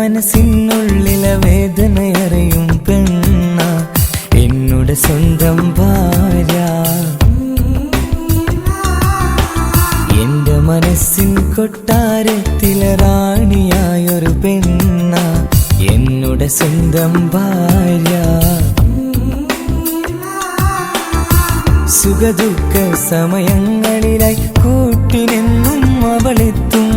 മനസ്സിനുള്ളിലെ വേദനയറിയും പെണ്ണ എന്നുടെ സ്വന്തം ഭാര്യ. എന്റെ മനസ്സിൻ കൊട്ടാരത്തിലെ റാണിയായൊരു പെണ്ണ എന്നുടെ സ്വന്തം ഭാര്യ. സുഖദുഃഖ സമയങ്ങളിലായി കൂട്ടിനെന്നും അവളെത്തും.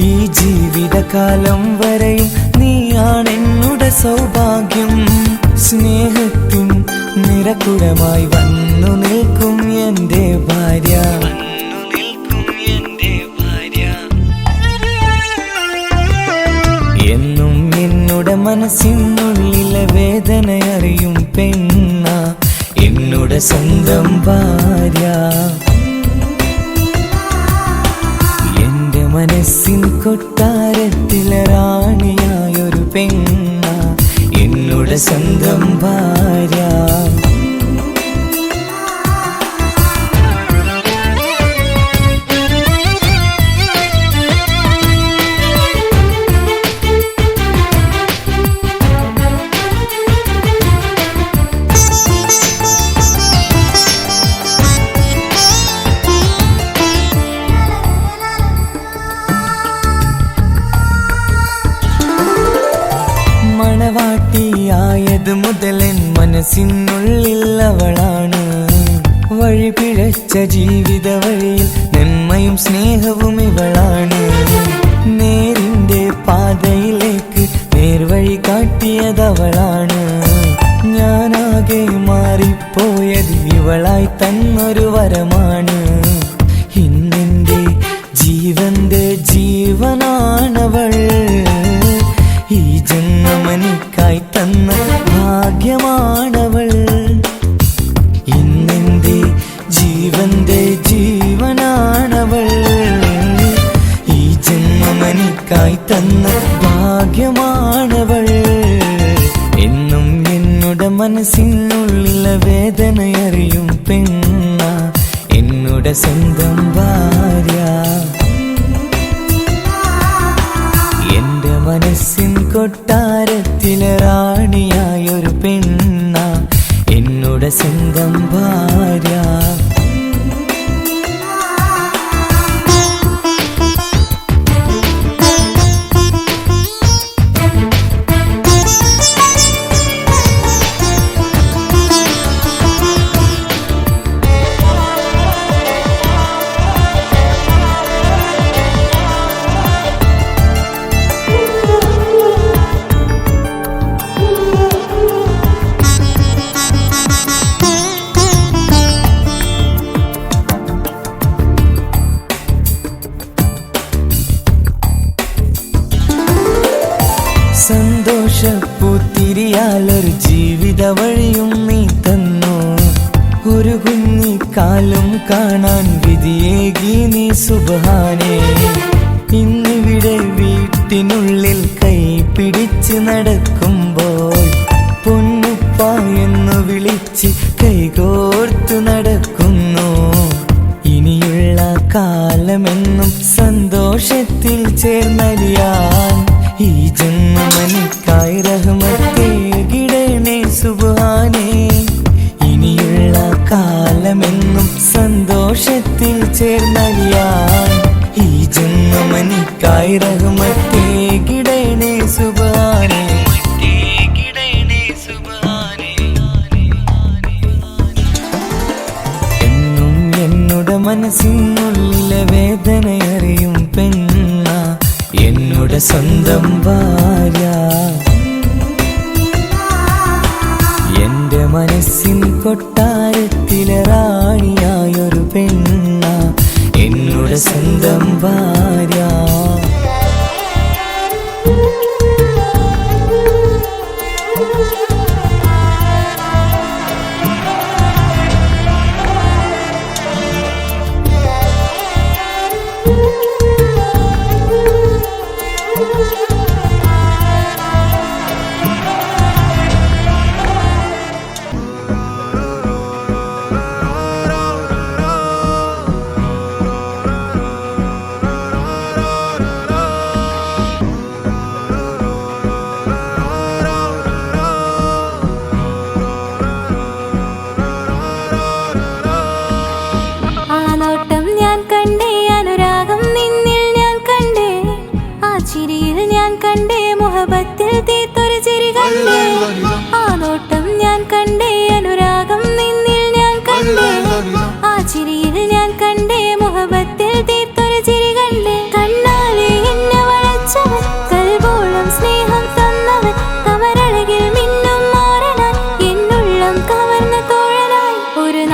ഈ ജീവിതകാലം വരെയും നീയാണെന്നുടെ സൗഭാഗ്യം. സ്നേഹത്തിൻ നിറകുടമായി വന്നു നിൽക്കും എന്റെ ഭാര്യ. എന്നും എന്നുടെ മനസ്സിനുള്ളിലെ വേദനയറിയും പെണ്ണ എന്നുടെ സ്വന്തം ഭാര്യ. എന്റെ മനസ്സിൻ കൊട്ടാരത്തിലെ റാണിയായൊരു പെണ്ണ എന്നുടെ സ്വന്തം ഭാര്യ. മണവാട്ടിയായത് മുതലൻ മനസ്സിനുള്ളിൽ അവളാണ്. വഴിപിഴച്ച ജീവിത വഴിയിൽ നന്മയും സ്നേഹവും ഇവളാണ്. നേരിന്റെ പാതയിലേക്ക് നേർവഴി കാട്ടിയതവളാണ്. ഞാനാകെ മാറിപ്പോയത് ഇവളായി തന്നൊരു വരമാണ്. ഇന്നെന്റെ ജീവന്റെ ജീവനാണവൾ. ഈ ജന്മമെനിക്കായി തന്ന ഭാഗ്യമാണവൾ. ഇന്നെന്റെ ജീവന്റെ ജീവനാണവൾ. ഈ ജന്മമെനിക്കായി തന്ന ഭാഗ്യമാണവൾ. എന്നും എന്നുടെ മനസ്സിനുള്ളിലെ വേദനയറിയും പെണ്ണ എന്നുടെ സ്വന്തം ഭാര്യ. എന്റെ മനസ്സിൻ കൊട്ടാരത്തിലെ റാണിയായൊരു പെണ്ണ എന്നുടെ സ്വന്തം ഭാര്യ. സന്തോഷപ്പൂത്തിരിയാലൊരു ജീവിത വഴിയും നീ തന്നു. ഒരു കുഞ്ഞിക്കാലം കാണാൻ വിധിയേകി നീ സുബ്ഹാനേ. ഇന്നിവിടെ വീട്ടിനുള്ളിൽ കൈ പിടിച്ച് നടക്കുമ്പോൾ പൊന്നുപ്പ എന്നു വിളിച്ച് കൈകോർത്തു നടക്കുന്നു. ഇനിയുള്ള കാലമെന്നും സന്തോഷത്തിൽ ചേർന്നലിയാൻ ഈ ജന്മമെനിക്കായി റഹ്മത്തേകിടണേ സുബ്ഹാനേ. ഇനിയുള്ള കാലമെന്നും സന്തോഷത്തിൽ ചേർന്നലിയാൻ ഈ ജന്മമെനിക്കായി റഹ്മത്തേകിടണേ സുബ്ഹാനേ. എന്നും എന്നുടെ മനസ്സിനുള്ളിലെ വേദനയറിയും പെണ്ണ എന്നുടെ സ്വന്തം ഭാര്യ. എന്റെ മനസ്സിൻ കൊട്ടാരത്തിലെ റാണിയായൊരു പെണ്ണ എന്നുടെ സ്വന്തം ഭാര്യ. ഞാൻ കണ്ടേ മുഹബത്തിൽ തീർത്തൊരു ചിരി കണ്ടേ ആ നോട്ടം ഞാൻ കണ്ടേ അനുരാഗം നിന്നിൽ ഞാൻ കണ്ടേ ആ ചിരിയിൽ ഞാൻ കണ്ടേ മുഹബത്തിൽ തീർത്തൊരു ചിരി കണ്ടേ കണ്ണാലെ എന്നെ വളച്ചവൻ കൽബോളം സ്നേഹം തന്നവൻ കമരഴകിൽ മിന്നും മാറനായി എന്നുള്ളം കവർന്ന തോഴനായി ഒരു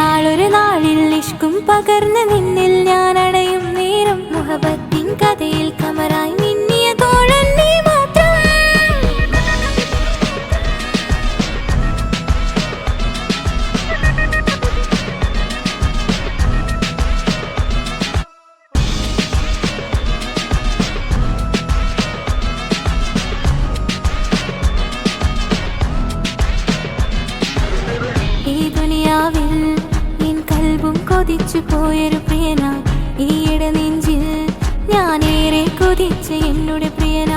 നാളിൽ ഇഷ്കും പകർന്ന് നിന്നിൽ ഞാൻ അടയും നേരം മുഹബത്തിൻ കഥയിൽ കമറായി മിന്നിയ തോഴൻ നീ മാത്രം ഈ ദുനിയാവിൽ എൻ കൽബും കൊതിച്ചു പോയൊരു പ്രിയന ഈയിടെ നെഞ്ചിൽ ഞാനേറെ കൊതിച്ച എന്നോട് പ്രിയന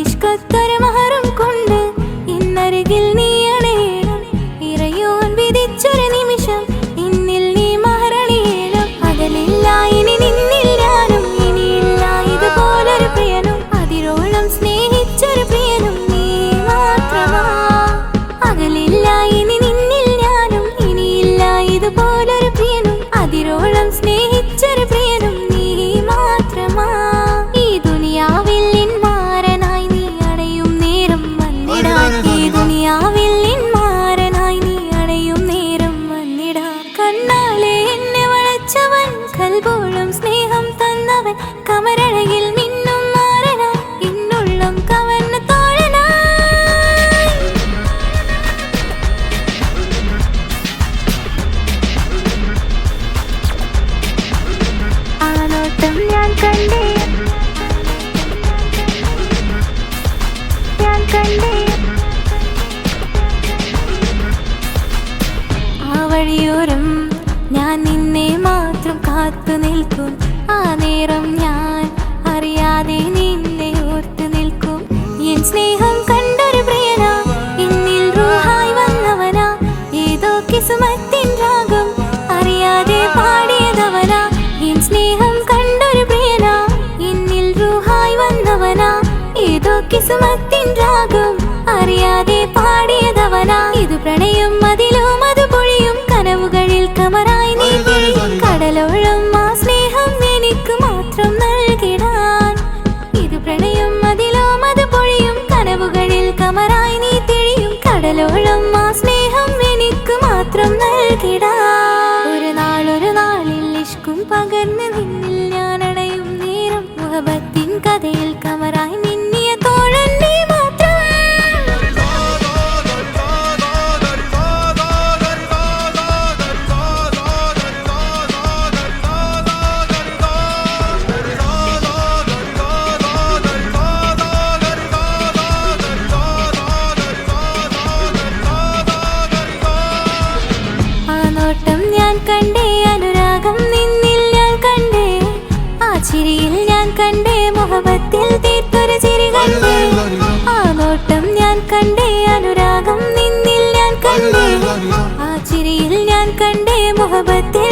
ഇഷ്കത്തൊരു മഹറും കൊണ്ട് ഇന്നരികിൽ നീ അണയണം ഇറയോൻ വിധിച്ചൊരു നിമിഷം എന്നിൽ നീ മഹറണിയേണം അകലില്ല ഇനി നിന്നിൽ ഞാനും ഇനിയില്ല ഇതുപോലൊരു പ്രിയനും അതിരോളം സ്നേഹിച്ചൊരു പ്രിയനും നീ മാത്രമാ അകലില്ല ഇനി നിന്നിൽ ഞാനും ഇനിയില്ല ഇതുപോലൊരു പ്രിയനും അതിരോളം സ്നേഹിച്ചൊരു പ്രിയനും നീ മാത്രമാ ഈ ദുനിയാവിൽ എൻ മാരനായി നീ അണയും നേരം വന്നിടാൻ ഈ ദുനിയാവിൽ എൻ മാരനായി നീ അണയും നേരം വന്നിടാൻ കണ്ണാലെ എന്നെ വളച്ചവൻ കൽബോളം സ്നേഹം തന്നവൻ കമരഴകിൽ മിന്നും മാറനായി എന്നുള്ളം കവർന്ന തോഴനായി ആ നോട്ടം ഞാൻ കണ്ടേ ആ വഴിയോരം ഞാൻ നിന്നെ മാത്രം കാത്തു നിൽക്കും ആ നേരം ഞാൻ അറിയാതെ നിന്നെ ഓർത്തു നിൽക്കും എൻ സ്നേഹം കണ്ടൊരു പ്രിയന എന്നിൽ റൂഹായി വന്നവനാ ഏതോ കിസുമത്തിൻ രാഗം അറിയാതെ പാടിയതവനാ എൻ സ്നേഹം കണ്ടൊരു പ്രിയന എന്നിൽ റൂഹായി വന്നവനാ ഏതോ കിസുമത്തിൻ രാഗം അറിയാതെ പാടിയതവനാ ഇത് പ്രണയം അതിലും അത് പൊഴിയും കനവുകളിൽ കമറായി നീ തിരിയും കടലോളം ആ സ്നേഹം എനിക്ക് മാത്രം നൽകിടാൻ ഇത് പ്രണയം അതിലും അത് പൊഴിയും കനവുകളിൽ കമറായി നീ തിരിയും കടലോളം ആ സ്നേഹം എനിക്ക് മാത്രം നൽകിടാൻ ഒരു നാളിൽ ഇഷ്കും പകർന്ന് നിന്നിൽ ഞാൻ അടയും നേരം മുഹബത്തിൻ കഥയിൽ കമറായി മിന്നിയ തോഴൻ നീ മാത്രം ആ നോട്ടം ഞാൻ കണ്ടേ അനുരാഗം നിന്നിൽ ഞാൻ കണ്ടേ ആ ചിരിയിൽ ഞാൻ കണ്ടേ മുഹബത്തിൽ തീർത്തൊരു ചിരി കണ്ടേ ആ നോട്ടം ഞാൻ കണ്ടേ അനുരാഗം നിന്നിൽ ഞാൻ കണ്ടേ ആ ചിരിയിൽ ഞാൻ കണ്ടേ മുഹബത്തിൽ